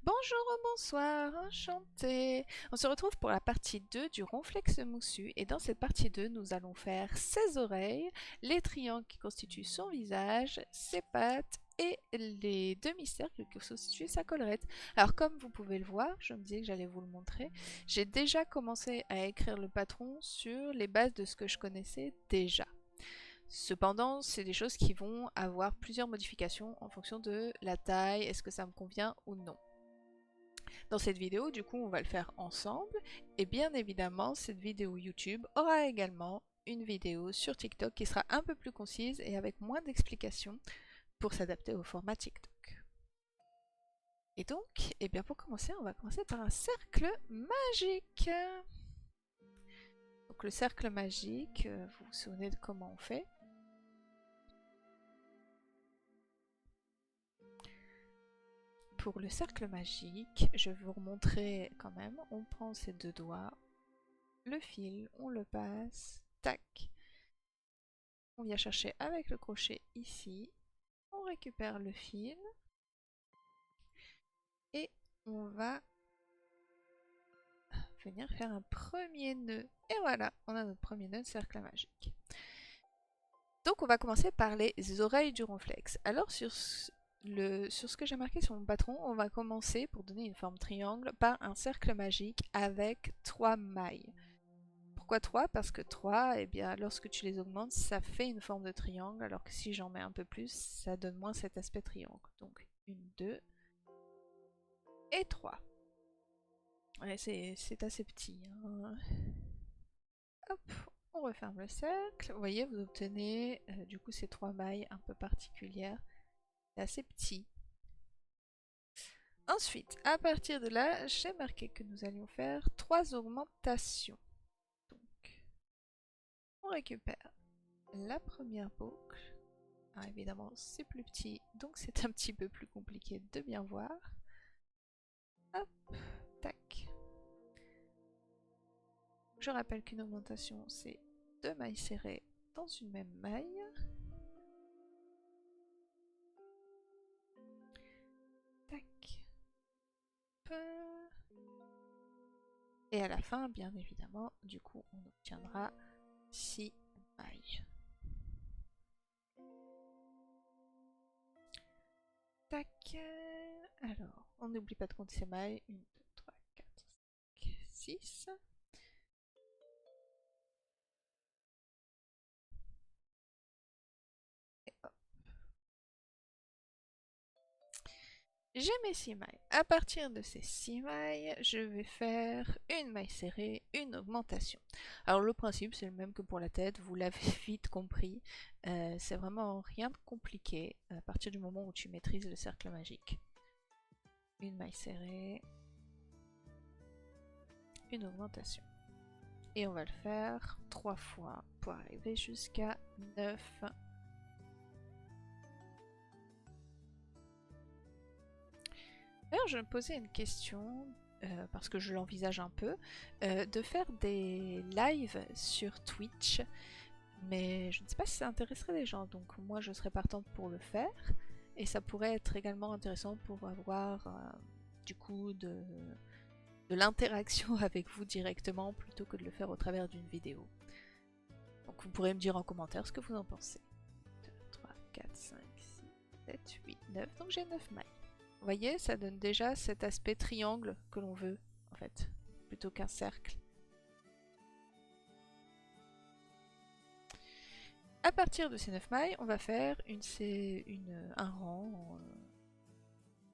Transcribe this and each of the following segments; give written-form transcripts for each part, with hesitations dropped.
Bonjour, bonsoir, enchanté. On se retrouve pour la partie 2 du ronflex moussu et dans cette partie 2, nous allons faire ses oreilles, les triangles qui constituent son visage, ses pattes et les demi-cercles qui constituent sa collerette. Alors comme vous pouvez le voir, je me disais que j'allais vous le montrer, j'ai déjà commencé à écrire le patron sur les bases de ce que je connaissais déjà. Cependant, c'est des choses qui vont avoir plusieurs modifications en fonction de la taille, est-ce que ça me convient ou non. Dans cette vidéo, du coup, on va le faire ensemble. Et bien évidemment, cette vidéo YouTube aura également une vidéo sur TikTok qui sera un peu plus concise et avec moins d'explications pour s'adapter au format TikTok. Et donc, eh bien pour commencer, on va commencer par un cercle magique. Donc le cercle magique, vous vous souvenez de comment on fait? Pour le cercle magique, je vais vous remontrer quand même. On prend ses deux doigts, le fil, on le passe, tac. On vient chercher avec le crochet ici, on récupère le fil et on va venir faire un premier nœud. Et voilà, on a notre premier nœud de cercle magique. Donc on va commencer par les oreilles du ronflex. Alors sur ce que j'ai marqué sur mon patron, on va commencer pour donner une forme triangle par un cercle magique avec 3 mailles. Pourquoi 3? Parce que 3, eh bien, lorsque tu les augmentes, ça fait une forme de triangle, alors que si j'en mets un peu plus, ça donne moins cet aspect triangle. Donc 1, 2 et 3. Ouais, c'est assez petit. Hein. Hop, on referme le cercle. Vous voyez, vous obtenez du coup ces 3 mailles un peu particulières. C'est assez petit. Ensuite, à partir de là, j'ai marqué que nous allions faire 3 augmentations. Donc, on récupère la première boucle. Alors évidemment, c'est plus petit, donc c'est un petit peu plus compliqué de bien voir. Hop, tac. Je rappelle qu'une augmentation, c'est 2 mailles serrées dans une même maille. Tac. Et à la fin, bien évidemment, du coup, on obtiendra 6 mailles. Tac. Alors, on n'oublie pas de compter ces mailles. 1, 2, 3, 4, 5, 6. Et hop. J'ai mes 6 mailles. À partir de ces 6 mailles, je vais faire une maille serrée, une augmentation. Alors le principe c'est le même que pour la tête, vous l'avez vite compris. C'est vraiment rien de compliqué à partir du moment où tu maîtrises le cercle magique. Une maille serrée, une augmentation. Et on va le faire 3 fois pour arriver jusqu'à 9. D'ailleurs, je me posais une question, parce que je l'envisage un peu, de faire des lives sur Twitch, mais je ne sais pas si ça intéresserait les gens, donc moi je serais partante pour le faire, et ça pourrait être également intéressant pour avoir du coup de l'interaction avec vous directement plutôt que de le faire au travers d'une vidéo. Donc vous pourrez me dire en commentaire ce que vous en pensez. 2, 3, 4, 5, 6, 7, 8, 9, donc j'ai 9 mailles. Vous voyez, ça donne déjà cet aspect triangle que l'on veut, en fait, plutôt qu'un cercle. À partir de ces 9 mailles, on va faire un rang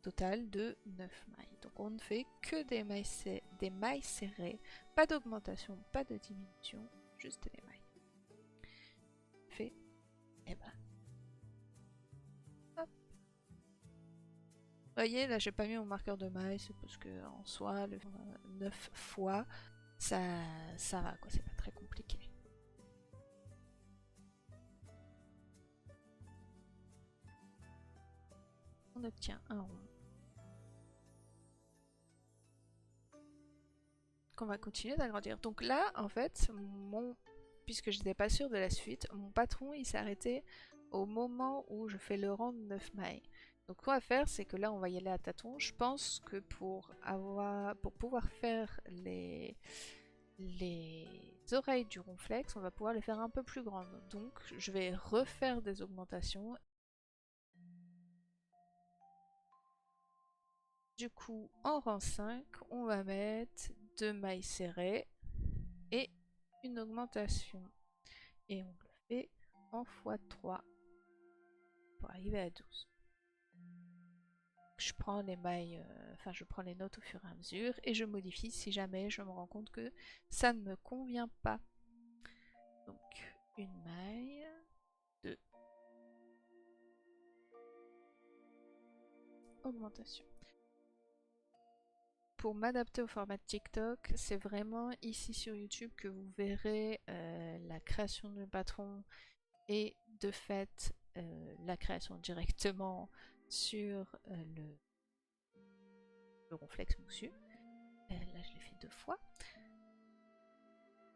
total de 9 mailles. Donc on ne fait que des mailles serrées, pas d'augmentation, pas de diminution, juste des mailles. Fait, et ben. Hop. Vous voyez, là j'ai pas mis mon marqueur de mailles, c'est parce que en soi, le 9 fois, ça va quoi, c'est pas très compliqué. On obtient un rond. Qu'on va continuer d'agrandir. Donc là, en fait, puisque je n'étais pas sûre de la suite, mon patron il s'est arrêté au moment où je fais le rang de 9 mailles. Donc ce qu'on va faire, c'est que là on va y aller à tâtons. Je pense que pour pouvoir faire les oreilles du ronflex, on va pouvoir les faire un peu plus grandes. Donc je vais refaire des augmentations. Du coup, en rang 5, on va mettre 2 mailles serrées et une augmentation. Et on le fait en x3 pour arriver à 12. Je prends les mailles, je prends les notes au fur et à mesure et je modifie si jamais je me rends compte que ça ne me convient pas. Donc une maille, 2, augmentation. Pour m'adapter au format TikTok, c'est vraiment ici sur YouTube que vous verrez la création du patron et de fait la création directement sur le ronflex moussu. Là je l'ai fait 2 fois.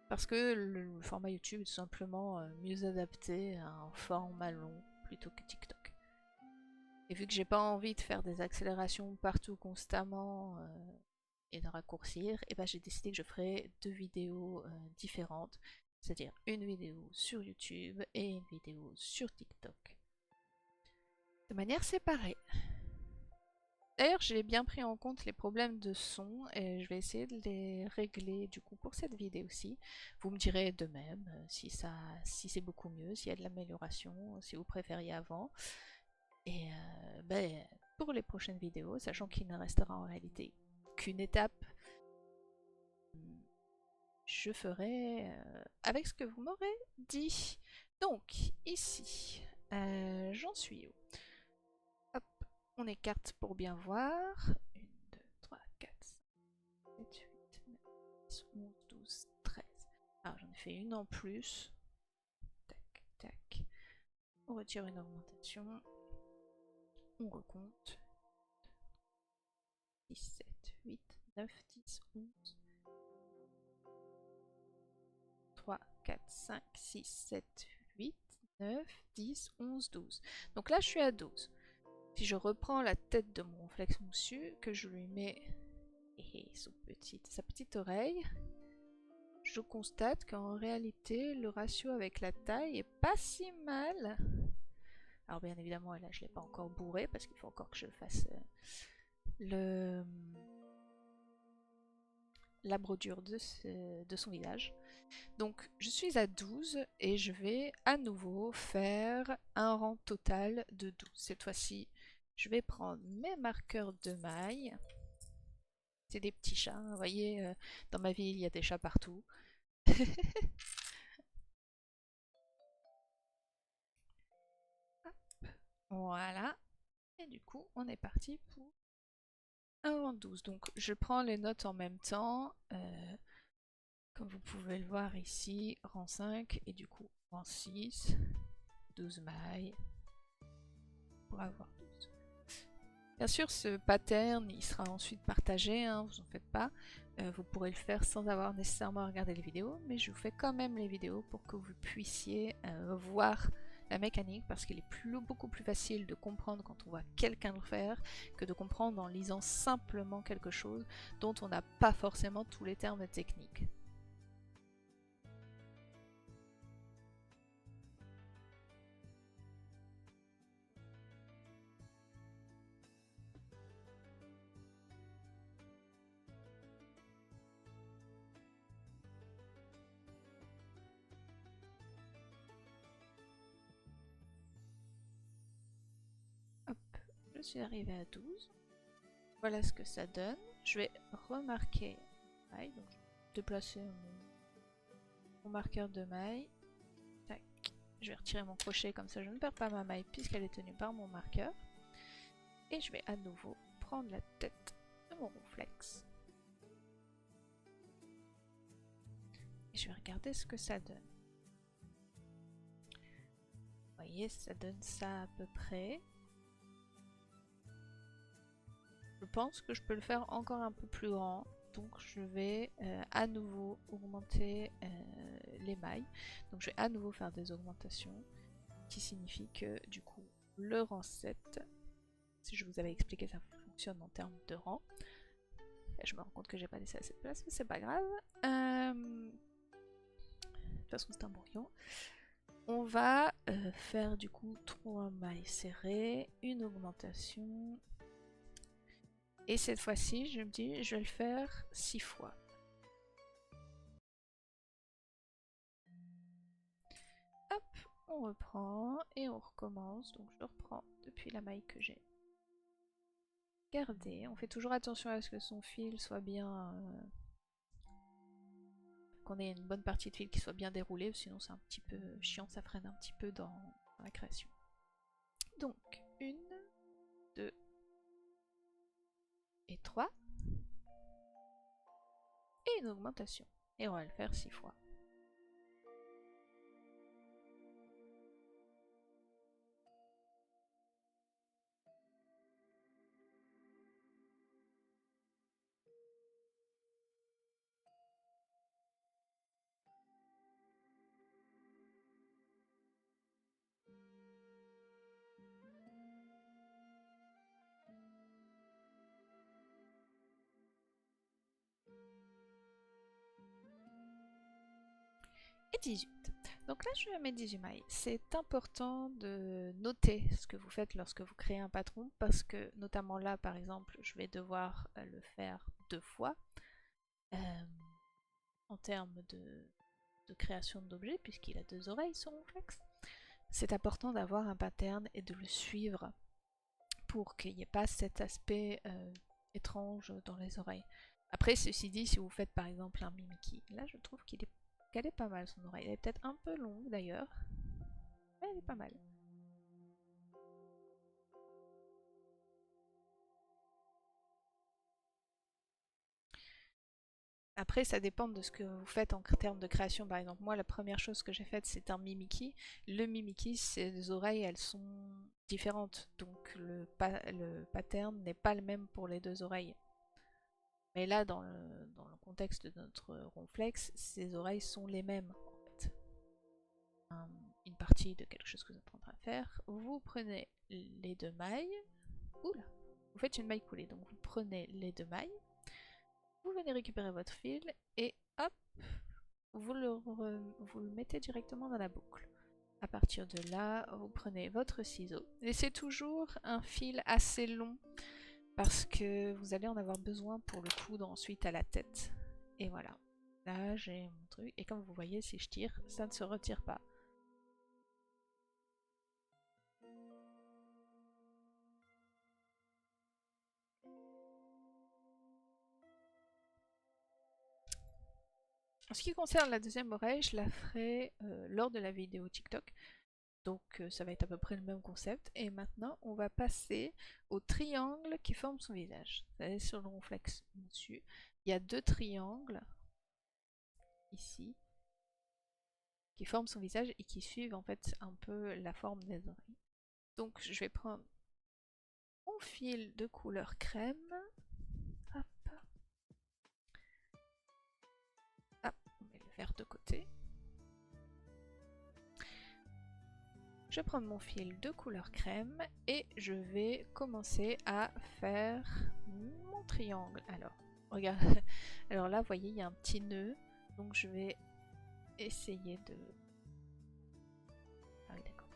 Parce que le format YouTube est tout simplement mieux adapté à un format long plutôt que TikTok. Et vu que j'ai pas envie de faire des accélérations partout constamment et de raccourcir, et ben j'ai décidé que je ferais 2 vidéos différentes. C'est-à-dire une vidéo sur YouTube et une vidéo sur TikTok. De manière séparée. D'ailleurs, j'ai bien pris en compte les problèmes de son et je vais essayer de les régler du coup pour cette vidéo-ci. Vous me direz de même si c'est beaucoup mieux, s'il y a de l'amélioration, si vous préfériez avant. Et pour les prochaines vidéos, sachant qu'il ne restera en réalité qu'une étape, je ferai avec ce que vous m'aurez dit. Donc, ici, j'en suis où? Hop, on écarte pour bien voir. 1, 2, 3, 4, 5, 7, 8, 9, 10, 11, 12, 13. Alors j'en ai fait une en plus. Tac, tac. On retire une augmentation. On recompte. 6, 7, 8, 9, 10, 11. 3, 4, 5, 6, 7, 8, 9, 10, 11, 12. Donc là je suis à 12. Si je reprends la tête de mon flex moussu, que je lui mets sa petite oreille, je constate qu'en réalité, le ratio avec la taille est pas si mal. Alors bien évidemment, là, je ne l'ai pas encore bourré parce qu'il faut encore que je fasse la brodure de son visage. Donc je suis à 12 et je vais à nouveau faire un rang total de 12. Cette fois-ci, je vais prendre mes marqueurs de maille. C'est des petits chats, hein. Vous voyez, dans ma ville, il y a des chats partout. Voilà. Et du coup, on est parti pour un rang 12. Donc, je prends les notes en même temps. Comme vous pouvez le voir ici, rang 5 et du coup, rang 6. 12 mailles pour avoir 12. Bien sûr, ce pattern, il sera ensuite partagé, hein, vous en faites pas. Vous pourrez le faire sans avoir nécessairement à regarder les vidéos, mais je vous fais quand même les vidéos pour que vous puissiez voir la mécanique, parce qu'il est beaucoup plus facile de comprendre quand on voit quelqu'un le faire que de comprendre en lisant simplement quelque chose dont on n'a pas forcément tous les termes techniques. Hop, je suis arrivée à 12. Voilà ce que ça donne. Je vais remarquer maille, donc je vais déplacer mon marqueur de maille. Tac. Je vais retirer mon crochet comme ça je ne perds pas ma maille puisqu'elle est tenue par mon marqueur. Et je vais à nouveau prendre la tête de mon ronflex. Et je vais regarder ce que ça donne. Vous voyez, ça donne ça à peu près. Je pense que je peux le faire encore un peu plus grand. Donc je vais à nouveau augmenter les mailles. Donc je vais à nouveau faire des augmentations. Qui signifie que du coup le rang 7 si je vous avais expliqué ça fonctionne en termes de rang. Et je me rends compte que j'ai pas laissé assez de place, mais c'est pas grave. De toute façon c'est un brouillon. On va faire du coup 3 mailles serrées, une augmentation. Et cette fois-ci, je me dis, je vais le faire 6 fois. Hop, on reprend et on recommence. Donc je reprends depuis la maille que j'ai gardée. On fait toujours attention à ce que son fil soit bien... qu'on ait une bonne partie de fil qui soit bien déroulée, sinon c'est un petit peu chiant, ça freine un petit peu dans la création. Donc, 1, 2 et 3. Et une augmentation. Et on va le faire 6 fois. Et 18. Donc là, je mets 18 mailles. C'est important de noter ce que vous faites lorsque vous créez un patron, parce que, notamment là, par exemple, je vais devoir le faire 2 fois en termes de création d'objets, puisqu'il a 2 oreilles, son réflexe. C'est important d'avoir un pattern et de le suivre pour qu'il n'y ait pas cet aspect étrange dans les oreilles. Après, ceci dit, si vous faites par exemple un Mimiki, là je trouve qu'elle est pas mal son oreille. Elle est peut-être un peu longue d'ailleurs, mais elle est pas mal. Après, ça dépend de ce que vous faites en termes de création. Par exemple, moi, la première chose que j'ai faite, c'est un Mimiki. Le Mimiki, ses oreilles, elles sont différentes. Donc, le pattern n'est pas le même pour les 2 oreilles. Mais là, dans le contexte de notre ronflex, ses oreilles sont les mêmes, en fait. Une partie de quelque chose que vous êtes en train de faire. Vous prenez les 2 mailles. Oula, vous faites une maille coulée. Donc, vous prenez les 2 mailles. Vous venez récupérer votre fil et hop, vous le mettez directement dans la boucle. À partir de là, vous prenez votre ciseau. Laissez toujours un fil assez long parce que vous allez en avoir besoin pour le coudre ensuite à la tête. Et voilà. Là, j'ai mon truc. Et comme vous voyez, si je tire, ça ne se retire pas. En ce qui concerne la deuxième oreille, je la ferai lors de la vidéo TikTok. Donc ça va être à peu près le même concept. Et maintenant, on va passer au triangle qui forme son visage. Vous allez sur le ronflex dessus. Il y a 2 triangles, ici, qui forment son visage et qui suivent en fait un peu la forme des oreilles. Donc je vais prendre mon fil de couleur crème. Hop. Hop, on met le vert de côté. Je vais prendre mon fil de couleur crème et je vais commencer à faire mon triangle. Alors, regarde. Alors là, vous voyez, il y a un petit nœud. Donc je vais essayer de... Ah oui, d'accord.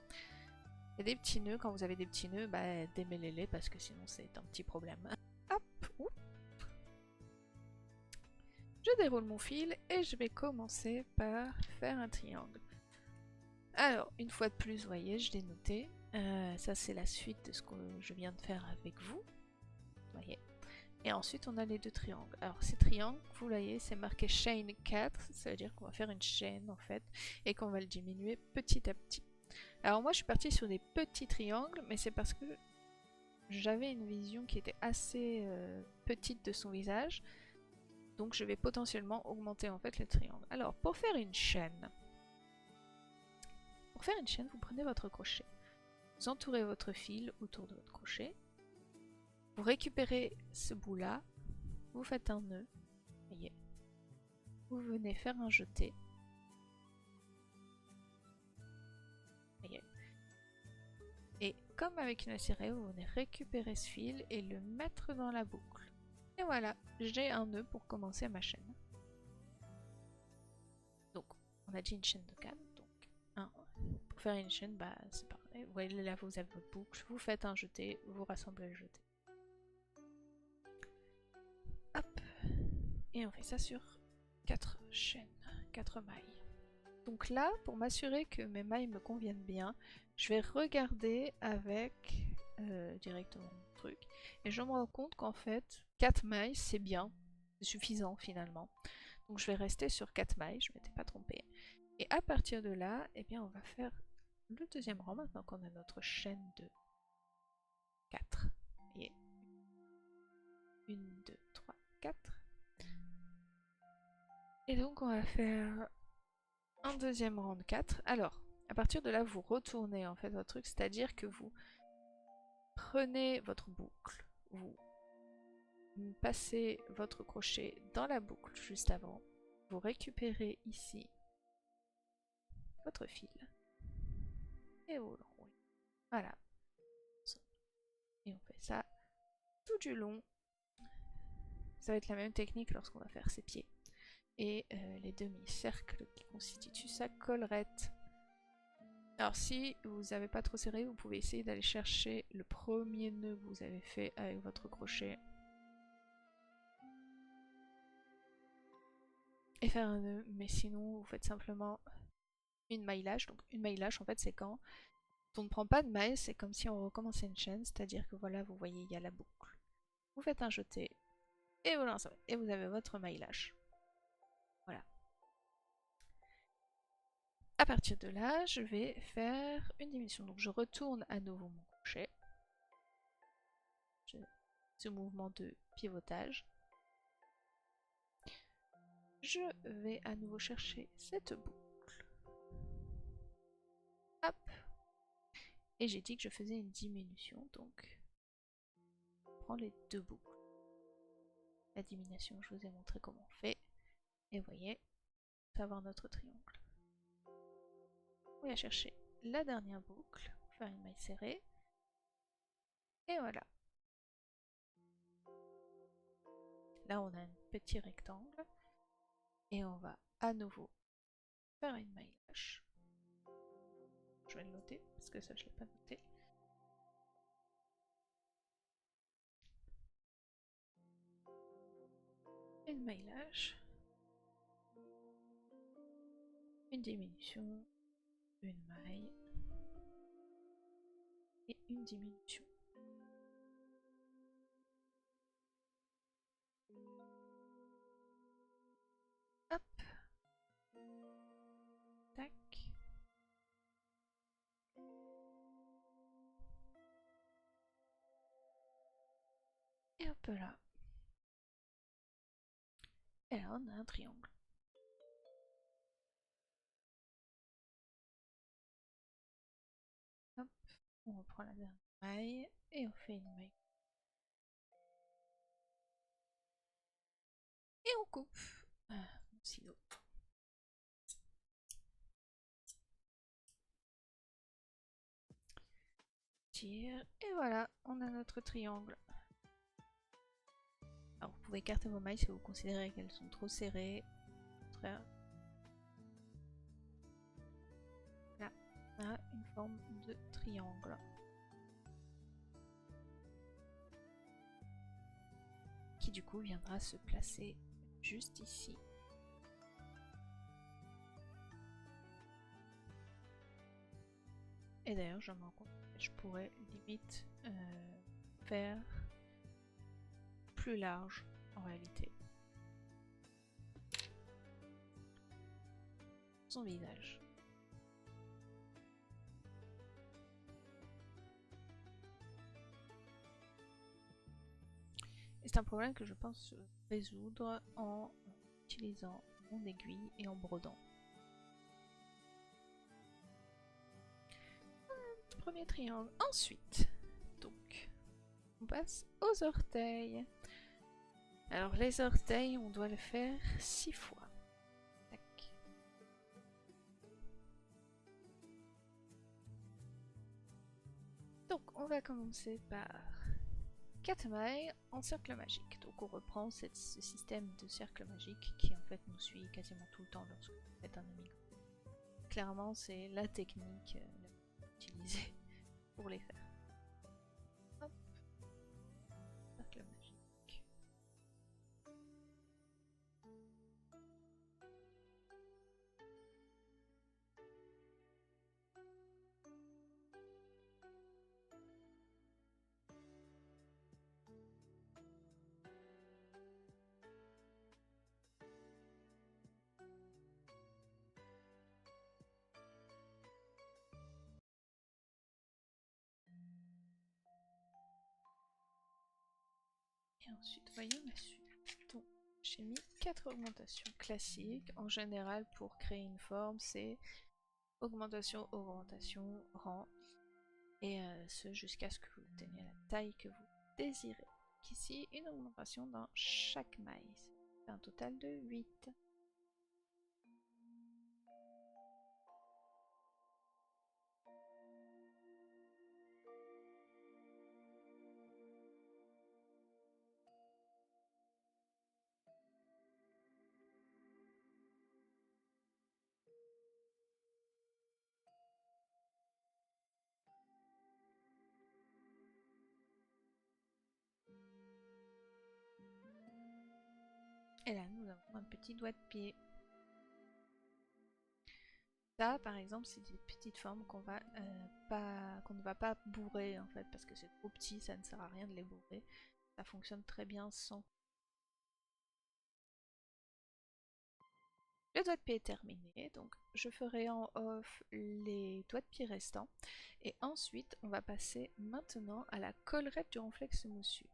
Il y a des petits nœuds. Quand vous avez des petits nœuds, bah, démêlez-les parce que sinon c'est un petit problème. Hop. Oups. Je déroule mon fil et je vais commencer par faire un triangle. Alors, une fois de plus, vous voyez, je l'ai noté. Ça, c'est la suite de ce que je viens de faire avec vous. Vous voyez. Et ensuite, on a les 2 triangles. Alors, ces triangles, vous voyez, c'est marqué chain 4. Ça veut dire qu'on va faire une chaîne, en fait, et qu'on va le diminuer petit à petit. Alors, moi, je suis partie sur des petits triangles, mais c'est parce que j'avais une vision qui était assez petite de son visage. Donc, je vais potentiellement augmenter, en fait, les triangles. Alors, pour faire une chaîne... vous prenez votre crochet. Vous entourez votre fil autour de votre crochet. Vous récupérez ce bout-là. Vous faites un nœud. Voyez. Vous venez faire un jeté. Voyez. Et comme avec une serrée, vous venez récupérer ce fil et le mettre dans la boucle. Et voilà, j'ai un nœud pour commencer ma chaîne. Donc, on a dit une chaîne de 4. Donc, pour faire une chaîne, bah, c'est pareil. Vous voyez, là, vous avez votre boucle. Vous faites un jeté, vous rassemblez le jeté. Hop. Et on fait ça sur 4 chaînes, 4 mailles. Donc là, pour m'assurer que mes mailles me conviennent bien, je vais regarder avec directement mon truc. Et je me rends compte qu'en fait, 4 mailles, c'est bien. C'est suffisant finalement. Donc je vais rester sur 4 mailles, je ne m'étais pas trompée. Et à partir de là, eh bien, on va faire le deuxième rang maintenant qu'on a notre chaîne de 4. Et 1, 2, 3, 4. Et donc on va faire un deuxième rang de 4. Alors, à partir de là, vous retournez en fait votre truc, c'est-à-dire que vous prenez votre boucle, vous passez votre crochet dans la boucle juste avant, vous récupérez ici votre fil et vous le roulez. Voilà. Et on fait ça tout du long. Ça va être la même technique lorsqu'on va faire ses pieds. Et les demi-cercles qui constituent sa collerette. Alors si vous n'avez pas trop serré, vous pouvez essayer d'aller chercher le premier nœud que vous avez fait avec votre crochet. Et faire un nœud, mais sinon vous faites simplement une maille lâche. Donc une maille lâche en fait c'est quand on ne prend pas de maille, c'est comme si on recommençait une chaîne, c'est-à-dire que voilà, vous voyez il y a la boucle. Vous faites un jeté et vous lancez et vous avez votre maille lâche. Voilà. À partir de là, je vais faire une diminution. Donc je retourne à nouveau mon crochet. Ce mouvement de pivotage. Je vais à nouveau chercher cette boucle. Hop. Et j'ai dit que je faisais une diminution, donc on prend les deux boucles. La diminution, je vous ai montré comment on fait. Et vous voyez, on va avoir notre triangle. On va chercher la dernière boucle, faire une maille serrée. Et voilà. Là, on a un petit rectangle. Et on va à nouveau faire une maille lâche. Je vais le noter, parce que ça, je ne l'ai pas noté. Une maille lâche. Une diminution. Une maille. Et une diminution. Hop. Tac. Et un peu là. Et là, on a un triangle. Hop. On reprend la dernière maille. Et on fait une maille. Et on coupe. Mon stylo. Tire. Et voilà, on a notre triangle. Alors vous pouvez écarter vos mailles si vous considérez qu'elles sont trop serrées. Au contraire. Là, on a une forme de triangle. Qui du coup viendra se placer juste ici. Et d'ailleurs, je me rends compte que je pourrais limite faire plus large en réalité. Son visage. Et c'est un problème que je pense résoudre en utilisant mon aiguille et en brodant. Premier triangle. Ensuite, donc, on passe aux orteils. Alors les orteils, on doit le faire 6 fois. Tac. Donc va commencer par 4 mailles en cercle magique. Donc on reprend ce système de cercle magique qui en fait nous suit quasiment tout le temps lorsque vous faites un amigo. Clairement c'est la technique la plus utilisée pour les faire. Hop. Cercle magique. Et ensuite, voyons la suite. Donc, j'ai mis 4 augmentations classiques. En général, pour créer une forme, c'est augmentation, augmentation, rang. Et ce jusqu'à ce que vous obteniez la taille que vous désirez. Ici, une augmentation dans chaque maille. C'est un total de 8. Et là, nous avons un petit doigt de pied. Ça, par exemple, c'est des petites formes qu'on ne va pas bourrer en fait, parce que c'est trop petit, ça ne sert à rien de les bourrer. Ça fonctionne très bien sans. Le doigt de pied est terminé, donc je ferai en off les doigts de pied restants. Et ensuite, on va passer maintenant à la collerette du ronflex moussu.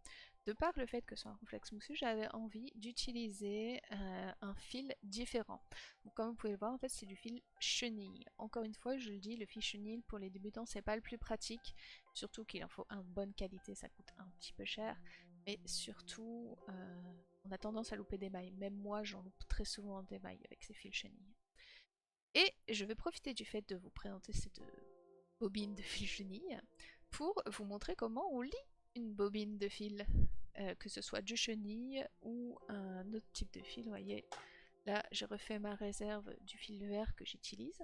De par le fait que c'est un ronflex moussu, j'avais envie d'utiliser un fil différent. Donc, comme vous pouvez le voir, en fait, c'est du fil chenille. Encore une fois, je le dis, le fil chenille pour les débutants, c'est pas le plus pratique. Surtout qu'il en faut un de bonne qualité, ça coûte un petit peu cher. Mais surtout, on a tendance à louper des mailles. Même moi, j'en loupe très souvent des mailles avec ces fils chenilles. Et je vais profiter du fait de vous présenter cette bobine de fil chenille pour vous montrer comment on lie une bobine de fil. Que ce soit du chenille ou un autre type de fil. Vous voyez, là, j'ai refait ma réserve du fil vert que j'utilise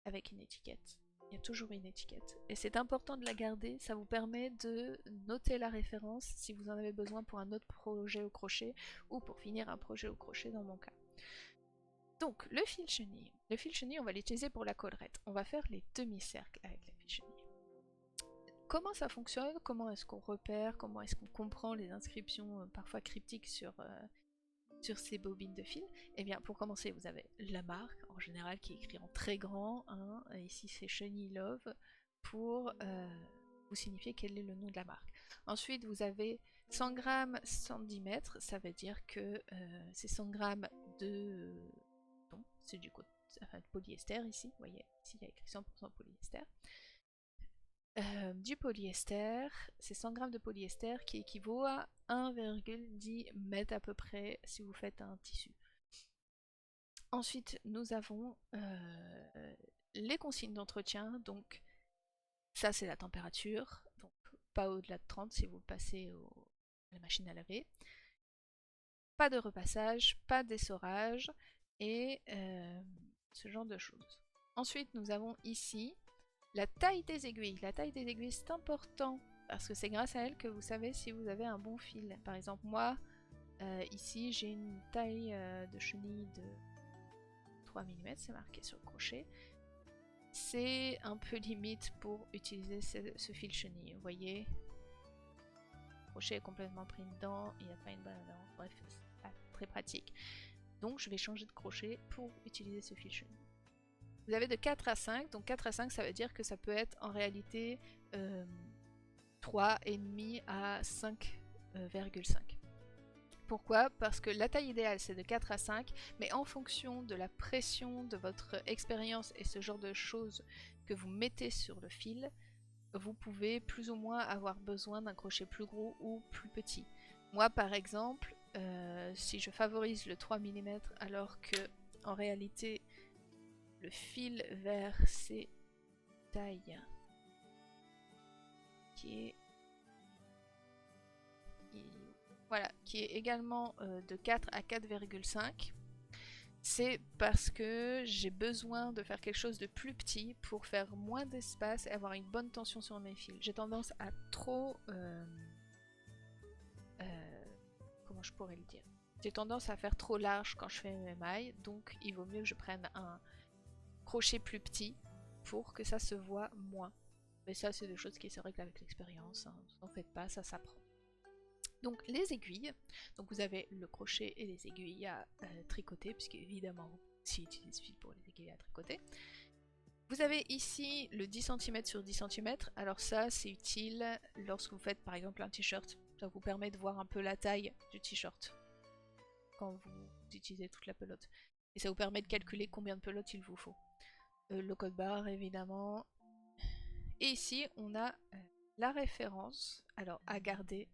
avec une étiquette. Il y a toujours une étiquette. Et c'est important de la garder, ça vous permet de noter la référence si vous en avez besoin pour un autre projet au crochet ou pour finir un projet au crochet dans mon cas. Donc, le fil chenille. Le fil chenille, on va l'utiliser pour la collerette. On va faire les demi-cercles avec le fil chenille. Comment ça fonctionne? Comment est-ce qu'on repère? Comment est-ce qu'on comprend les inscriptions parfois cryptiques sur ces bobines de fil? Eh bien, pour commencer, vous avez la marque, en général, qui est écrite en très grand. Hein, ici, c'est Chenille Love, pour vous signifier quel est le nom de la marque. Ensuite, vous avez 100 grammes, 110 mètres. Ça veut dire que c'est 100 grammes de... Bon, c'est du de polyester, ici. Vous voyez, ici, il y a écrit 100% polyester. Du polyester, c'est 100 grammes de polyester qui équivaut à 1,10 mètres à peu près si vous faites un tissu. Ensuite, nous avons les consignes d'entretien. Donc, ça c'est la température, donc pas au-delà de 30 si vous passez à la machine à laver. Pas de repassage, pas d'essorage et ce genre de choses. Ensuite, nous avons ici la taille des aiguilles. La taille des aiguilles, c'est important parce que c'est grâce à elle que vous savez si vous avez un bon fil. Par exemple, moi, ici, j'ai une taille de chenille de 3 mm, c'est marqué sur le crochet. C'est un peu limite pour utiliser ce fil chenille. Vous voyez, le crochet est complètement pris dedans, il n'y a pas une bonne adhérence. Bref, c'est pas très pratique. Donc, je vais changer de crochet pour utiliser ce fil chenille. Vous avez de 4 à 5, donc 4 à 5 ça veut dire que ça peut être en réalité 3,5 à 5,5. Pourquoi? Parce que la taille idéale c'est de 4 à 5, mais en fonction de la pression de votre expérience et ce genre de choses que vous mettez sur le fil, vous pouvez plus ou moins avoir besoin d'un crochet plus gros ou plus petit. Moi par exemple, si je favorise le 3 mm alors que en réalité le fil vers ces tailles voilà, qui est également de 4 à 4,5. C'est parce que j'ai besoin de faire quelque chose de plus petit pour faire moins d'espace et avoir une bonne tension sur mes fils. J'ai tendance à trop... comment je pourrais le dire? J'ai tendance à faire trop large quand je fais mes mailles, donc il vaut mieux que je prenne un crochet plus petit pour que ça se voit moins. Mais ça, c'est des choses qui se règlent avec l'expérience, hein. N'en faites pas, ça s'apprend. Donc les aiguilles, donc vous avez le crochet et les aiguilles à tricoter, puisque évidemment si utilise fil pour les aiguilles à tricoter. Vous avez ici le 10 cm sur 10 cm, alors ça c'est utile lorsque vous faites par exemple un t-shirt, ça vous permet de voir un peu la taille du t-shirt quand vous utilisez toute la pelote. Et ça vous permet de calculer combien de pelotes il vous faut. Le code barre évidemment. Et ici on a la référence, alors à garder,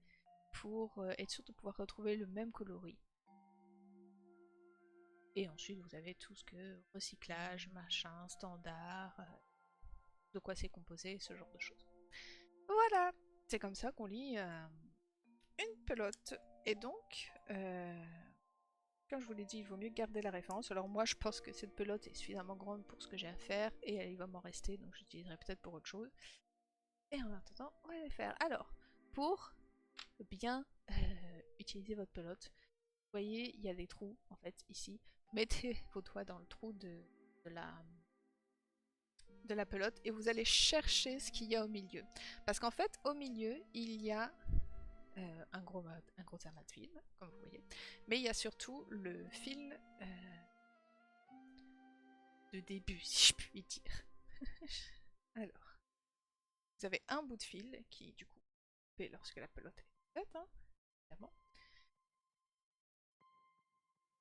pour être sûr de pouvoir retrouver le même coloris. Et ensuite vous avez tout ce que recyclage, machin, standard, de quoi c'est composé, ce genre de choses. Voilà, c'est comme ça qu'on lit une pelote. Et donc, comme je vous l'ai dit, il vaut mieux garder la référence. Alors moi je pense que cette pelote est suffisamment grande pour ce que j'ai à faire et il va m'en rester, donc j'utiliserai peut-être pour autre chose. Et en attendant, on va les faire. Alors, pour bien utiliser votre pelote, vous voyez, il y a des trous, en fait, ici. Mettez vos doigts dans le trou de la pelote et vous allez chercher ce qu'il y a au milieu. Parce qu'en fait, au milieu, il y a un gros amas de fil, comme vous voyez. Mais il y a surtout le fil de début, si je puis dire. Alors, vous avez un bout de fil qui, du coup, fait lorsque la pelote est faite, hein, évidemment.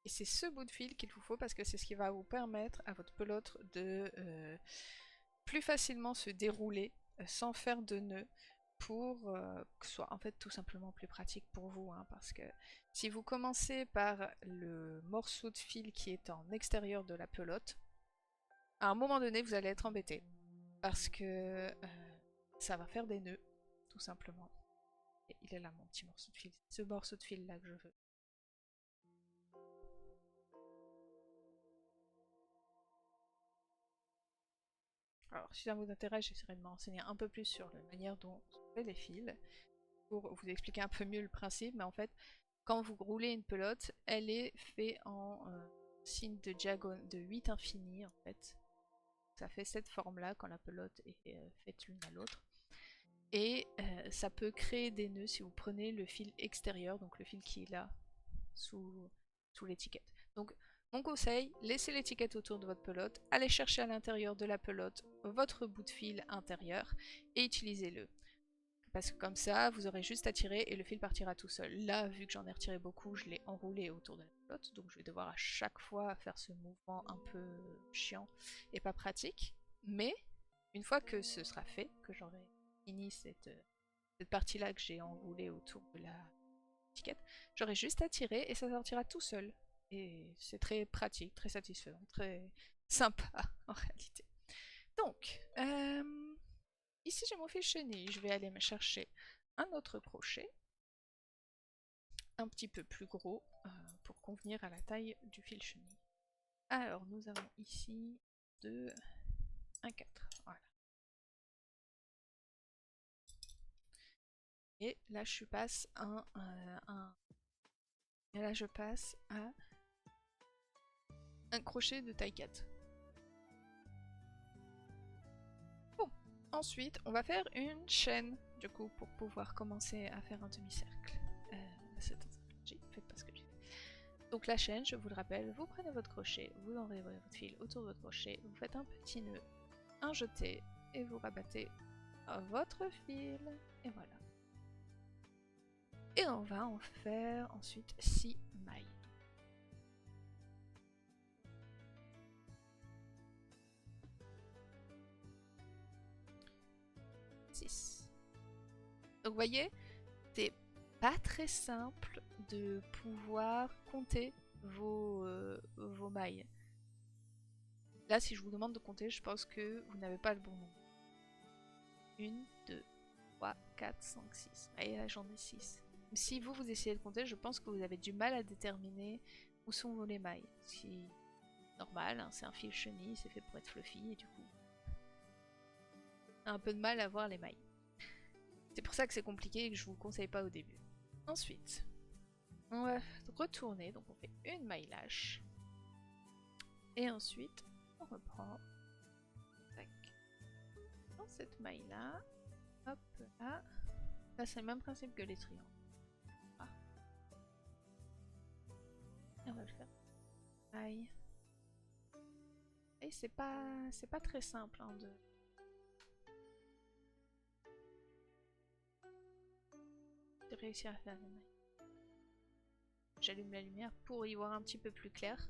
Et c'est ce bout de fil qu'il vous faut parce que c'est ce qui va vous permettre à votre pelote de plus facilement se dérouler sans faire de nœuds pour que ce soit en fait tout simplement plus pratique pour vous, hein, parce que si vous commencez par le morceau de fil qui est en extérieur de la pelote, à un moment donné vous allez être embêté parce que ça va faire des nœuds tout simplement. Et il est là mon petit morceau de fil, ce morceau de fil là que je veux. Alors, si ça vous intéresse, j'essaierai de m'enseigner un peu plus sur la manière dont on fait les fils, pour vous expliquer un peu mieux le principe, mais en fait, quand vous roulez une pelote, elle est faite en signe de diagonale, de 8 infini, en fait. Ça fait cette forme-là quand la pelote est faite l'une à l'autre. Et ça peut créer des nœuds si vous prenez le fil extérieur, donc le fil qui est là, sous l'étiquette. Donc, mon conseil, laissez l'étiquette autour de votre pelote, allez chercher à l'intérieur de la pelote votre bout de fil intérieur et utilisez-le. Parce que comme ça, vous aurez juste à tirer et le fil partira tout seul. Là, vu que j'en ai retiré beaucoup, je l'ai enroulé autour de la pelote, donc je vais devoir à chaque fois faire ce mouvement un peu chiant et pas pratique. Mais, une fois que ce sera fait, que j'aurai fini cette partie-là que j'ai enroulée autour de la étiquette, j'aurai juste à tirer et ça sortira tout seul. Et c'est très pratique, très satisfaisant, très sympa en réalité. Donc, ici j'ai mon fil chenille, je vais aller me chercher un autre crochet, un petit peu plus gros, pour convenir à la taille du fil chenille. Alors nous avons ici 2, 1, 4, voilà. Et là je passe et là je passe à un crochet de taille 4. Bon, ensuite on va faire une chaîne du coup pour pouvoir commencer à faire un demi-cercle. Faites pas ce que j'ai fait. Donc la chaîne, je vous le rappelle, vous prenez votre crochet, vous enroulez votre fil autour de votre crochet, vous faites un petit nœud, un jeté et vous rabattez votre fil et voilà. Et on va en faire ensuite 6 mailles. Donc vous voyez, c'est pas très simple de pouvoir compter vos mailles. Là, si je vous demande de compter, je pense que vous n'avez pas le bon nombre. 1, 2, 3, 4, 5, 6. Et là j'en ai 6. Si vous essayez de compter, je pense que vous avez du mal à déterminer où sont vos émails. Si normal, hein, c'est un fil chenille, c'est fait pour être fluffy et du coup un peu de mal à voir les mailles. C'est pour ça que c'est compliqué et que je vous le conseille pas au début. Ensuite, on va retourner, donc on fait une maille lâche. Et ensuite, on reprend. Tac. Dans cette maille là, hop là. Là c'est le même principe que les triangles. Ah. Et on va le faire. Maille. Et c'est pas très simple hein, de réussir à faire les mailles. J'allume la lumière pour y voir un petit peu plus clair.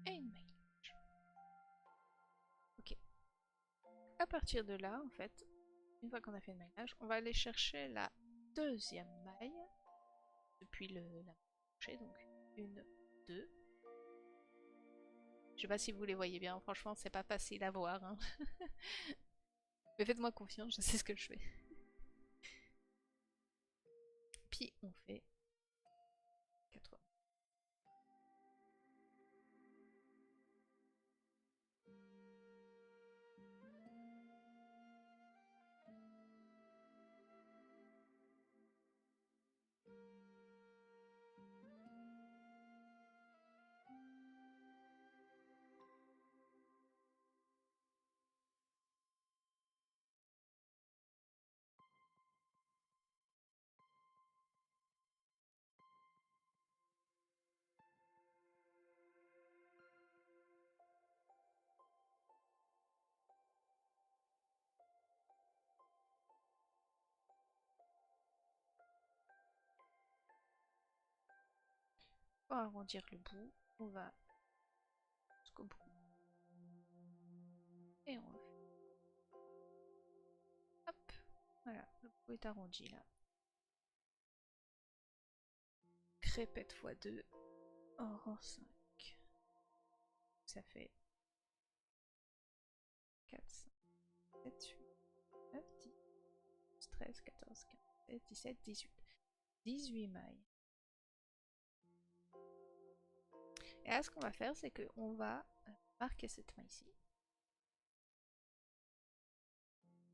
Et une maille. Ok. À partir de là, en fait, une fois qu'on a fait le maillage, on va aller chercher la deuxième maille depuis la crochet, donc une, deux. Je sais pas si vous les voyez bien, franchement c'est pas facile à voir. Hein. Mais faites-moi confiance, je sais ce que je fais. Puis on fait 4. Pour arrondir le bout, on va jusqu'au bout. Et on refait. Hop, voilà, le bout est arrondi là. Crépette x 2, or 5. Ça fait 4, 5, 7, 8, 9, 10, 12, 13, 14, 15, 16, 17, 18. 18 mailles. Et là, ce qu'on va faire, c'est qu'on va marquer cette maille-ci.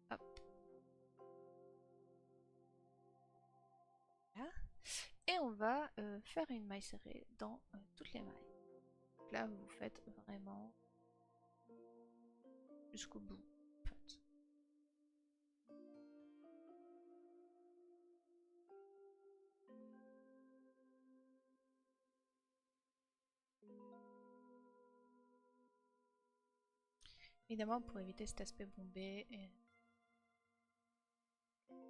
Hop. Là. Et on va faire une maille serrée dans toutes les mailles. Donc là, vous faites vraiment jusqu'au bout. En fait. Évidemment, pour éviter cet aspect bombé,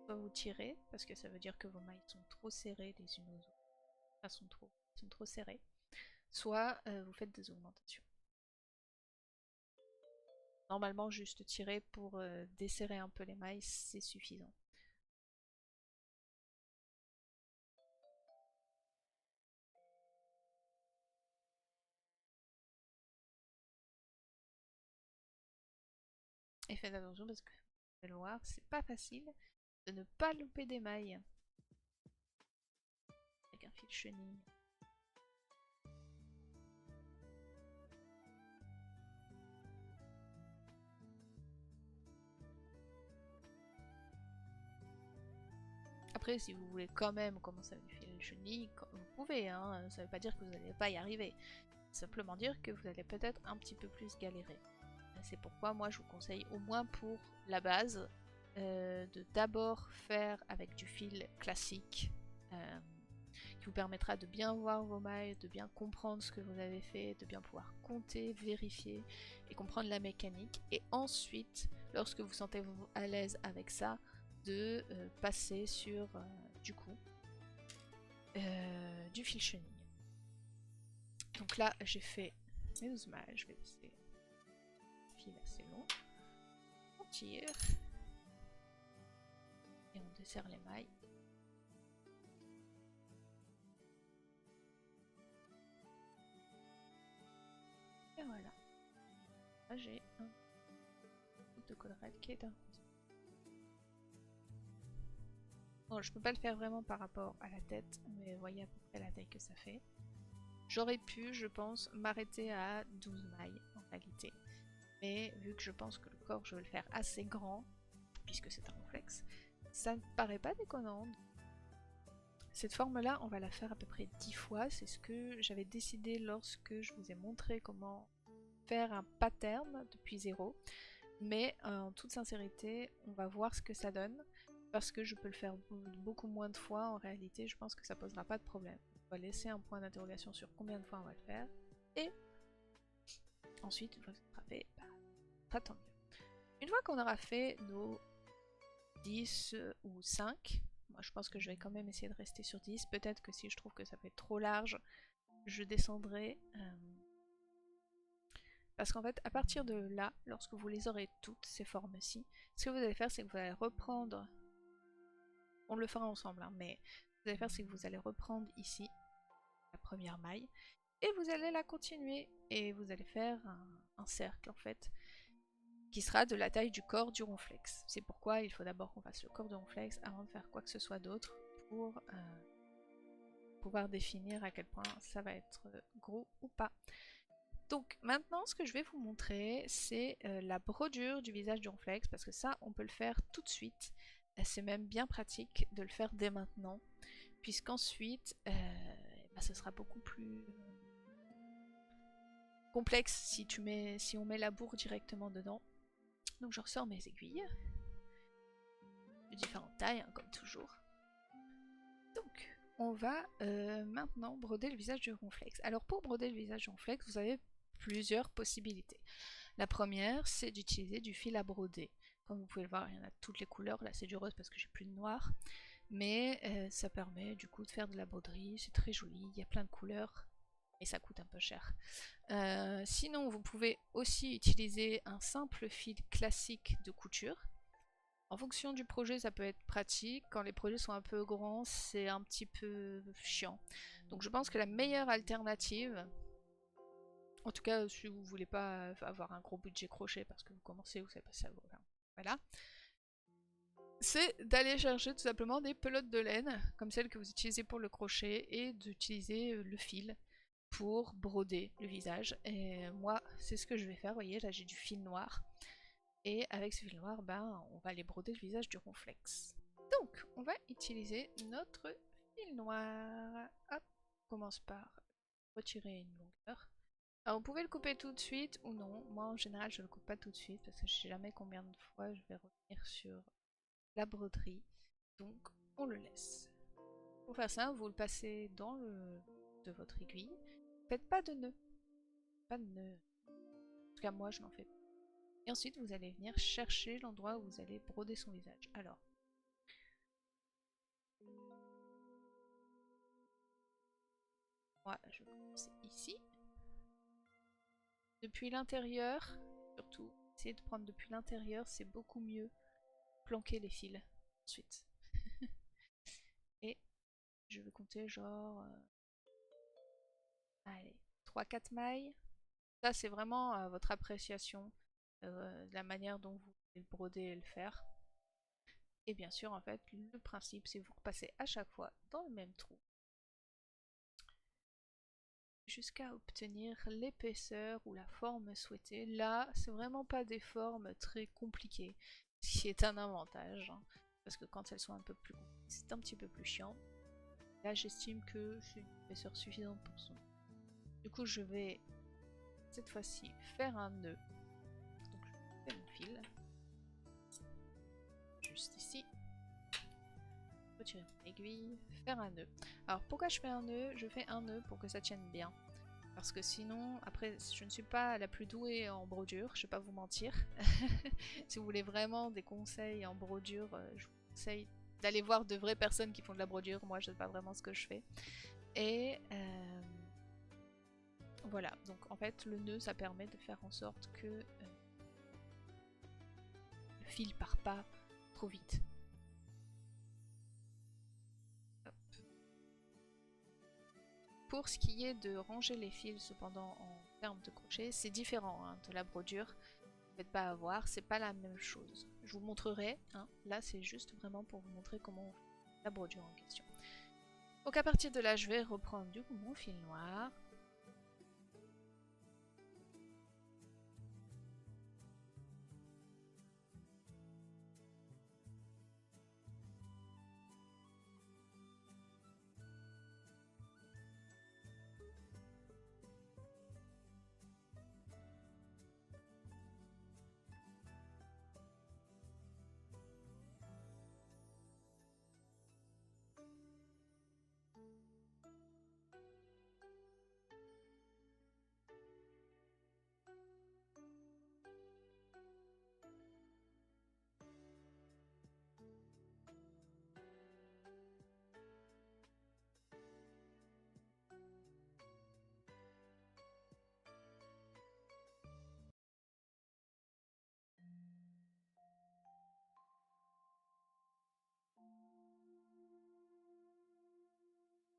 soit vous tirez, parce que ça veut dire que vos mailles sont trop serrées les unes aux autres. Enfin, sont trop serrées. Soit vous faites des augmentations. Normalement, juste tirer pour desserrer un peu les mailles, c'est suffisant. Et faites attention parce que vous allez voir, c'est pas facile de ne pas louper des mailles. Avec un fil chenille. Après, si vous voulez quand même commencer avec du fil chenille, vous pouvez, hein. Ça veut pas dire que vous n'allez pas y arriver. Simplement dire que vous allez peut-être un petit peu plus galérer. C'est pourquoi moi je vous conseille au moins pour la base de d'abord faire avec du fil classique qui vous permettra de bien voir vos mailles, de bien comprendre ce que vous avez fait, de bien pouvoir compter, vérifier et comprendre la mécanique. Et ensuite, lorsque vous sentez à l'aise avec ça, de passer sur du coup du fil chenille. Donc là, j'ai fait mes 12 mailles. Je vais laisser le fil assez long. On tire. Et on desserre les mailles. Et voilà. Là, j'ai un bout de collerette qui est un. Bon, je peux pas le faire vraiment par rapport à la tête, mais vous voyez à peu près la taille que ça fait. J'aurais pu, je pense, m'arrêter à 12 mailles en réalité. Mais vu que je pense que le corps, je vais le faire assez grand, puisque c'est un ronflex, ça ne paraît pas déconnant. Cette forme-là, on va la faire à peu près 10 fois. C'est ce que j'avais décidé lorsque je vous ai montré comment faire un pattern depuis zéro. Mais en toute sincérité, on va voir ce que ça donne. Parce que je peux le faire beaucoup moins de fois, en réalité, je pense que ça posera pas de problème. On va laisser un point d'interrogation sur combien de fois on va le faire. Et ensuite, une fois que ça sera fait, bah, tant mieux. Une fois qu'on aura fait nos 10 ou 5, moi je pense que je vais quand même essayer de rester sur 10. Peut-être que si je trouve que ça peut être trop large, je descendrai. Parce qu'en fait, à partir de là, lorsque vous les aurez toutes, ces formes-ci, ce que vous allez faire, c'est que vous allez reprendre... On le fera ensemble, hein, mais ce que vous allez faire, c'est que vous allez reprendre ici la première maille et vous allez la continuer et vous allez faire un cercle en fait qui sera de la taille du corps du ronflex. C'est pourquoi il faut d'abord qu'on fasse le corps du ronflex avant de faire quoi que ce soit d'autre pour pouvoir définir à quel point ça va être gros ou pas. Donc maintenant ce que je vais vous montrer c'est la brodure du visage du ronflex parce que ça on peut le faire tout de suite. C'est même bien pratique de le faire dès maintenant, puisqu'ensuite, bah, ce sera beaucoup plus complexe si on met la bourre directement dedans. Donc je ressors mes aiguilles, de différentes tailles, hein, comme toujours. Donc, on va maintenant broder le visage du ronflex. Alors pour broder le visage du ronflex, vous avez plusieurs possibilités. La première, c'est d'utiliser du fil à broder. Comme vous pouvez le voir, il y en a de toutes les couleurs. Là, c'est du rose parce que j'ai plus de noir. Mais ça permet du coup de faire de la broderie. C'est très joli. Il y a plein de couleurs. Et ça coûte un peu cher. Sinon, vous pouvez aussi utiliser un simple fil classique de couture. En fonction du projet, ça peut être pratique. Quand les projets sont un peu grands, c'est un petit peu chiant. Donc je pense que la meilleure alternative... En tout cas, si vous voulez pas avoir un gros budget crochet parce que vous commencez, vous savez pas ça, voilà. C'est d'aller chercher tout simplement des pelotes de laine, comme celles que vous utilisez pour le crochet, et d'utiliser le fil pour broder le visage. Et moi, c'est ce que je vais faire. Vous voyez, là j'ai du fil noir. Et avec ce fil noir, ben, on va aller broder le visage du ronflex. Donc, on va utiliser notre fil noir. Hop, on commence par retirer une longueur. Alors vous pouvez le couper tout de suite ou non. Moi en général je le coupe pas tout de suite parce que je sais jamais combien de fois je vais revenir sur la broderie. Donc on le laisse. Pour faire ça, vous le passez dans le de votre aiguille. Faites pas de nœud. Pas de nœud. En tout cas moi je n'en fais pas. Et ensuite vous allez venir chercher l'endroit où vous allez broder son visage. Alors. Moi je vais commencer ici. Depuis l'intérieur, surtout, essayez de prendre depuis l'intérieur, c'est beaucoup mieux. Planquer les fils ensuite. Et je vais compter genre... allez, 3-4 mailles. Ça c'est vraiment votre appréciation de la manière dont vous voulez le broder et le faire. Et bien sûr en fait le principe c'est vous repassez à chaque fois dans le même trou. Jusqu'à obtenir l'épaisseur ou la forme souhaitée. Là, c'est vraiment pas des formes très compliquées, ce qui est un avantage, hein, parce que quand elles sont un peu plus compliquées, c'est un petit peu plus chiant. Là, j'estime que c'est une épaisseur suffisante pour son. Du coup, je vais cette fois-ci faire un nœud. Donc, je fais mon fil. Juste ici. Retirer mon aiguille, faire un nœud. Alors, pourquoi je fais un nœud? Je fais un nœud pour que ça tienne bien. Parce que sinon, après, je ne suis pas la plus douée en brodure, je vais pas vous mentir. Si vous voulez vraiment des conseils en brodure, je vous conseille d'aller voir de vraies personnes qui font de la brodure. Moi, je sais pas vraiment ce que je fais. Et voilà, donc en fait, le nœud, ça permet de faire en sorte que le fil part pas trop vite. Hop. Pour ce qui est de ranger les fils, cependant, en termes de crochet, c'est différent hein, de la brodure. Ne faites pas avoir, c'est pas la même chose. Je vous montrerai, hein. Là c'est juste vraiment pour vous montrer comment on fait la brodure en question. Donc à partir de là, je vais reprendre du coup mon fil noir.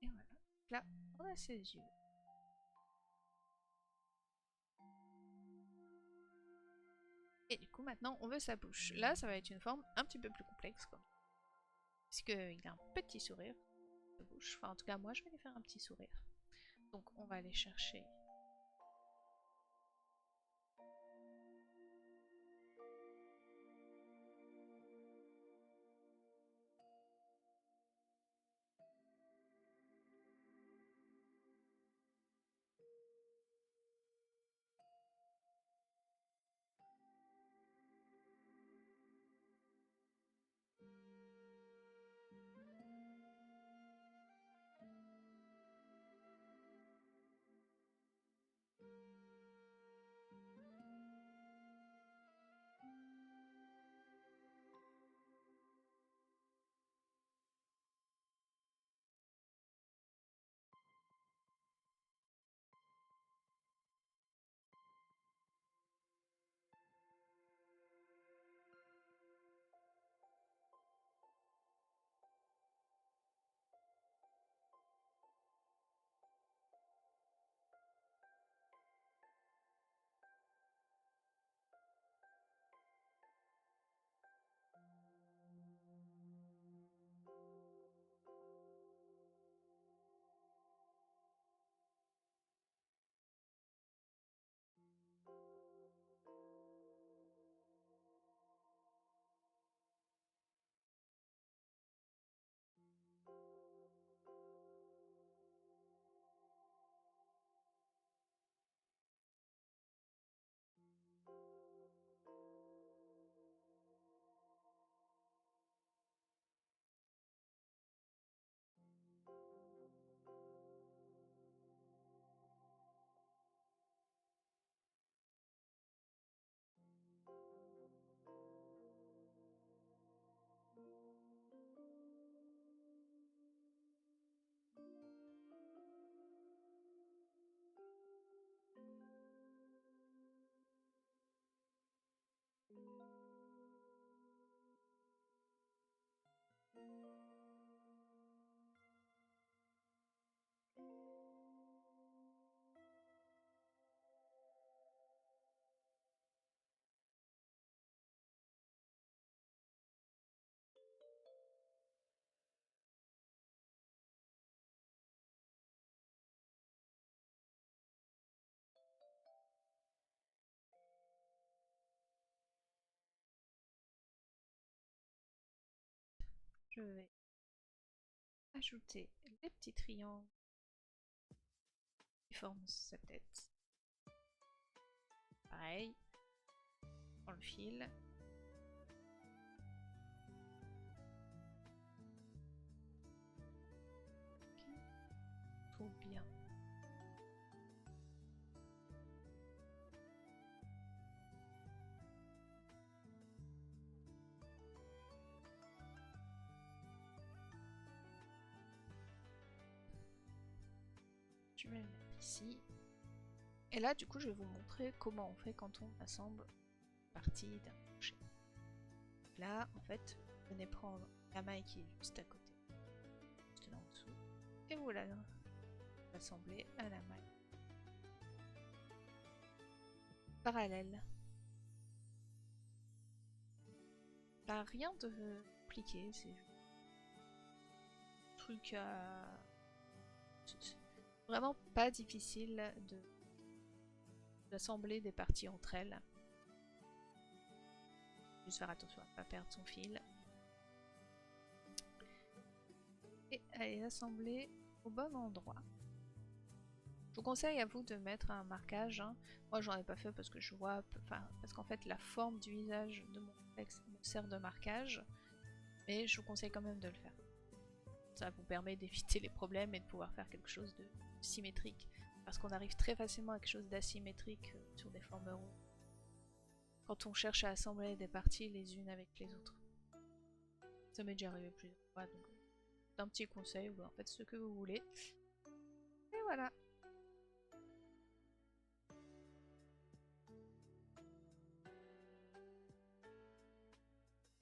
Et voilà, là on a ses yeux. Et du coup maintenant on veut sa bouche. Là ça va être une forme un petit peu plus complexe quoi. Puisqu'il a un petit sourire de bouche. Enfin en tout cas moi je vais lui faire un petit sourire. Donc on va aller chercher. Je vais ajouter les petits triangles qui forment sa tête. Pareil, dans le fil. Trop bien. Je vais le mettre ici. Et là, du coup, je vais vous montrer comment on fait quand on assemble une partie d'un crochet. Là, en fait, vous venez prendre la maille qui est juste à côté, juste là en dessous, et vous l'assemblez à la maille parallèle. Pas rien de compliqué, c'est truc à... Vraiment pas difficile d'assembler des parties entre elles. Juste faire attention à ne pas perdre son fil. Et à les assembler au bon endroit. Je vous conseille à vous de mettre un marquage. Hein. Moi j'en ai pas fait parce que je vois, parce qu'en fait la forme du visage de mon texte me sert de marquage. Mais je vous conseille quand même de le faire. Ça vous permet d'éviter les problèmes et de pouvoir faire quelque chose de symétrique. Parce qu'on arrive très facilement à quelque chose d'asymétrique sur des formes rondes. Quand on cherche à assembler des parties les unes avec les autres. Ça m'est déjà arrivé plusieurs fois, donc c'est un petit conseil, vous en faites ce que vous voulez. Et voilà.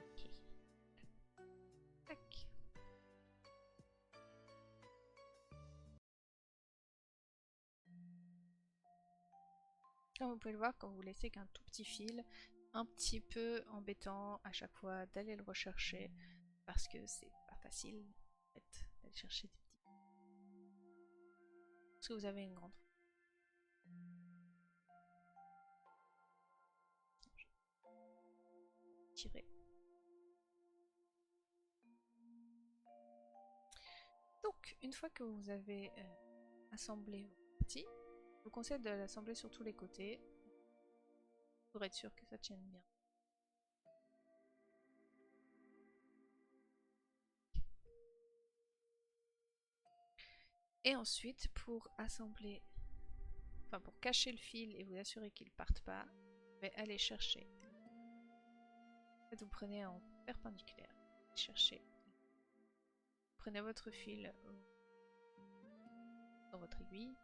Okay. Tac. Comme vous pouvez le voir, quand vous laissez qu'un tout petit fil, un petit peu embêtant à chaque fois d'aller le rechercher, parce que c'est pas facile en fait, d'aller chercher des petits. Parce que vous avez une grande. Tirer. Donc, une fois que vous avez assemblé vos parties, je vous conseille de l'assembler sur tous les côtés pour être sûr que ça tienne bien. Et ensuite, pour assembler, enfin pour cacher le fil et vous assurer qu'il ne parte pas, vous allez aller chercher. En fait, vous prenez en perpendiculaire, cherchez. Prenez votre fil dans votre aiguille.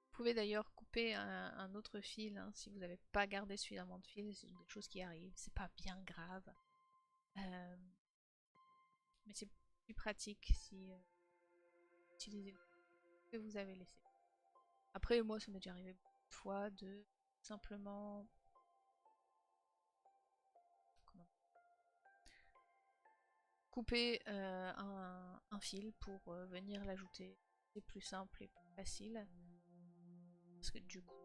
Vous pouvez d'ailleurs couper un autre fil hein, si vous n'avez pas gardé suffisamment de fil, c'est des choses qui arrivent, c'est pas bien grave. Mais c'est plus pratique si vous utilisez ce que vous avez laissé. Après, moi, ça m'est déjà arrivé beaucoup de fois de simplement couper un fil pour venir l'ajouter. C'est plus simple et plus facile. Parce que du coup,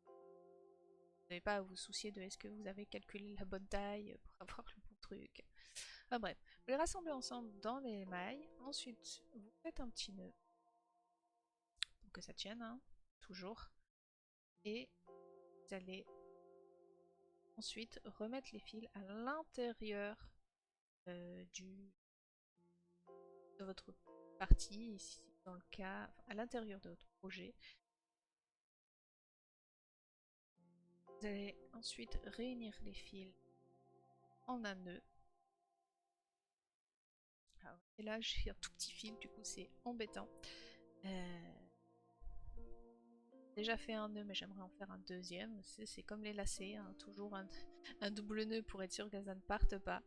vous n'avez pas à vous soucier de est-ce que vous avez calculé la bonne taille pour avoir le bon truc. Enfin bref, vous les rassemblez ensemble dans les mailles. Ensuite, vous faites un petit nœud pour que ça tienne, hein, toujours. Et vous allez ensuite remettre les fils à l'intérieur de votre partie, ici dans le cas, enfin, à l'intérieur de votre projet. Vous allez ensuite réunir les fils en un nœud. Et là j'ai un tout petit fil, du coup c'est embêtant. Déjà fait un nœud mais j'aimerais en faire un deuxième. C'est comme les lacets, hein, toujours un double nœud pour être sûr que ça ne parte pas.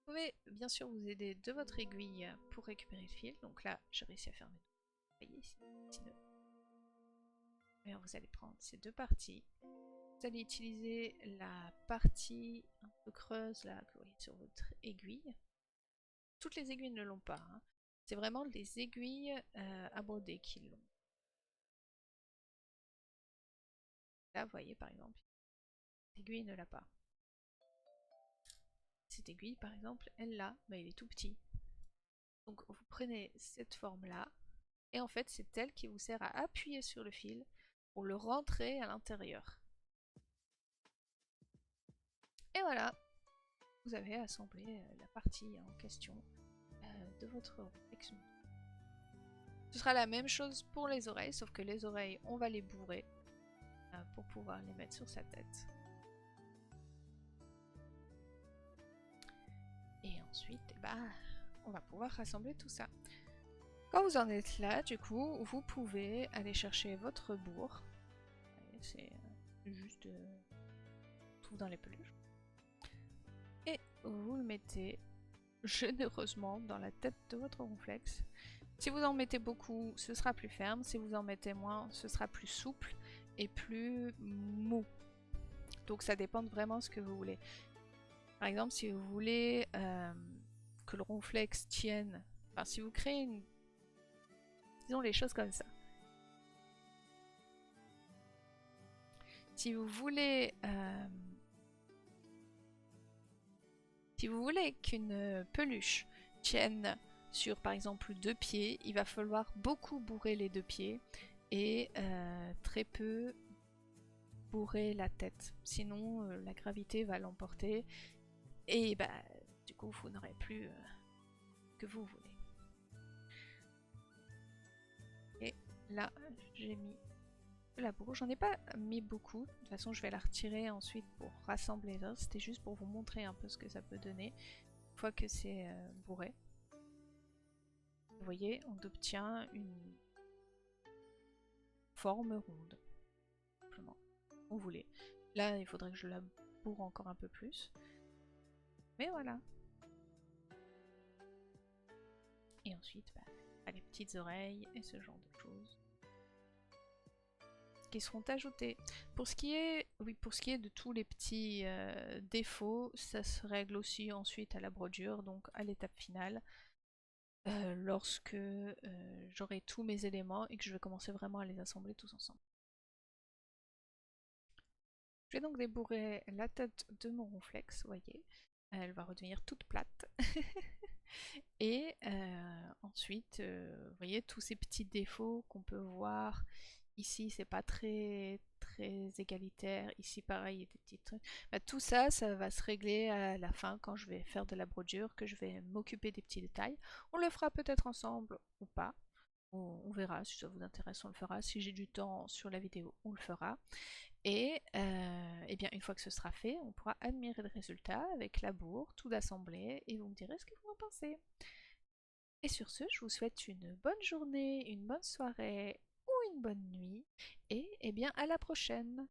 Vous pouvez bien sûr vous aider de votre aiguille pour récupérer le fil. Donc là j'ai réussi à faire mes deux. Vous voyez ici, petit nœud. Alors vous allez prendre ces deux parties. Vous allez utiliser la partie un peu creuse là que vous voyez sur votre aiguille. Toutes les aiguilles ne l'ont pas. Hein. C'est vraiment les aiguilles à broder qui l'ont. Là, vous voyez par exemple, l'aiguille ne l'a pas. Cette aiguille, par exemple, elle l'a, mais il est tout petit. Donc vous prenez cette forme-là, et en fait c'est elle qui vous sert à appuyer sur le fil pour le rentrer à l'intérieur. Et voilà, vous avez assemblé la partie en question de votre réflexe. Ce sera la même chose pour les oreilles, sauf que les oreilles, on va les bourrer pour pouvoir les mettre sur sa tête. Et ensuite, eh ben, on va pouvoir rassembler tout ça. Quand vous en êtes là, du coup, vous pouvez aller chercher votre bourre. C'est juste tout dans les peluches. Et vous le mettez généreusement dans la tête de votre ronflex. Si vous en mettez beaucoup, ce sera plus ferme. Si vous en mettez moins, ce sera plus souple et plus mou. Donc ça dépend vraiment de ce que vous voulez. Par exemple, si vous voulez que le ronflex tienne, enfin si vous créez une... Disons les choses comme ça. Si vous voulez qu'une peluche tienne sur par exemple 2 pieds, il va falloir beaucoup bourrer les 2 pieds et très peu bourrer la tête. Sinon la gravité va l'emporter et bah du coup vous n'aurez plus que vous voulez. Et là j'ai mis de la bourre. J'en ai pas mis beaucoup. De toute façon je vais la retirer ensuite pour rassembler les autres. C'était juste pour vous montrer un peu ce que ça peut donner une fois que c'est bourré. Vous voyez, on obtient une forme ronde. Simplement. On voulait. Là, il faudrait que je la bourre encore un peu plus. Mais voilà. Et ensuite, bah, les petites oreilles et ce genre de choses qui seront ajoutées. Pour ce qui est, de tous les petits défauts, ça se règle aussi ensuite à la brodure, donc à l'étape finale. Lorsque j'aurai tous mes éléments et que je vais commencer vraiment à les assembler tous ensemble. Je vais donc débourrer la tête de mon ronflex, vous voyez. Elle va redevenir toute plate. Et ensuite, vous voyez tous ces petits défauts qu'on peut voir. Ici, c'est pas très égalitaire. Ici, pareil, il y a des petits trucs. Bah, tout ça, ça va se régler à la fin quand je vais faire de la brodure, que je vais m'occuper des petits détails. On le fera peut-être ensemble ou pas. On verra, si ça vous intéresse, on le fera. Si j'ai du temps sur la vidéo, on le fera. Et bien, une fois que ce sera fait, on pourra admirer le résultat avec la bourre, tout assemblé, et vous me direz ce que vous en pensez. Et sur ce, je vous souhaite une bonne journée, une bonne soirée ou une bonne nuit, et bien à la prochaine.